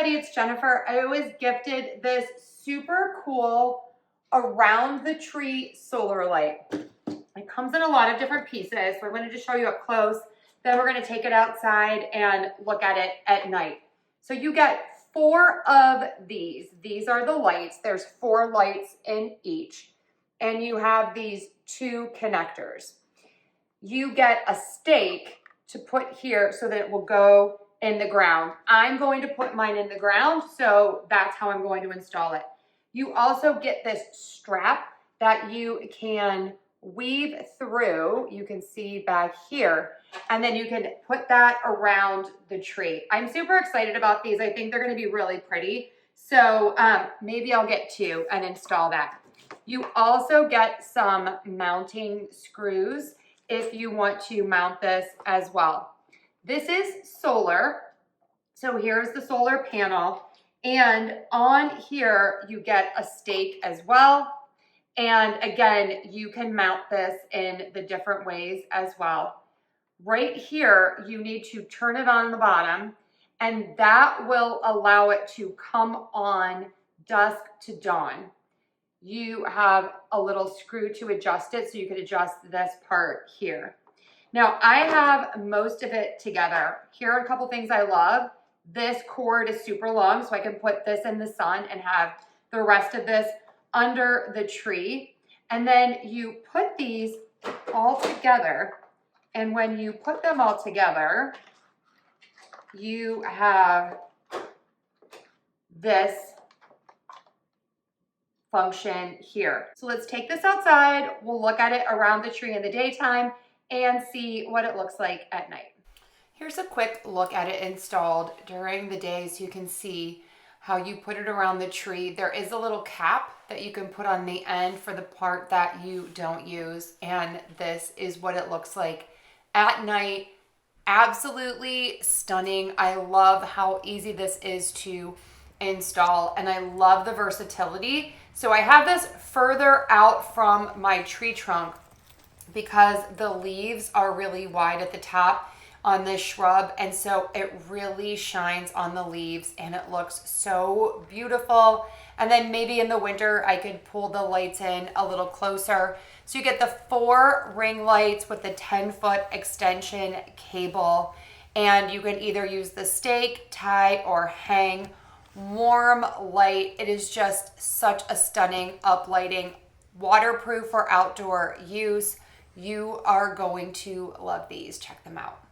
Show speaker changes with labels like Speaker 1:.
Speaker 1: everybody, it's Jennifer. I was gifted this super cool around the tree solar light. It comes in a lot of different pieces. We're going to just show you up close. Then we're going to take it outside and look at it at night. So you get 4 of these. These are the lights. There's 4 lights in each. And you have these 2 connectors. You get a stake to put here so that it will go in the ground. I'm going to put mine in the ground, so that's how I'm going to install it. You also get this strap that you can weave through. You can see back here, and then you can put that around the tree. I'm super excited about these. I think they're going to be really pretty. So maybe I'll get 2 and install that. You also get some mounting screws if you want to mount this as well. This is solar. So here's the solar panel. And on here, you get a stake as well. And again, you can mount this in the different ways as well. Right here, you need to turn it on the bottom, and that will allow it to come on dusk to dawn. You have a little screw to adjust it, so you can adjust this part here. Now, I have most of it together. Here are a couple things I love. This cord is super long, so I can put this in the sun and have the rest of this under the tree. And then you put these all together, and when you put them all together, you have this function here. So let's take this outside. We'll look at it around the tree in the daytime and see what it looks like at night. Here's a quick look at it installed during the day so you can see how you put it around the tree. There is a little cap that you can put on the end for the part that you don't use, and this is what it looks like at night. Absolutely stunning. I love how easy this is to install, and I love the versatility. So I have this further out from my tree trunk because the leaves are really wide at the top on this shrub, and so it really shines on the leaves and it looks so beautiful. And then maybe in the winter I could pull the lights in a little closer. So you get the 4 ring lights with the 10-foot extension cable, and you can either use the stake, tie, or hang. Warm light. It is just such a stunning uplighting, waterproof for outdoor use. You are going to love these. Check them out.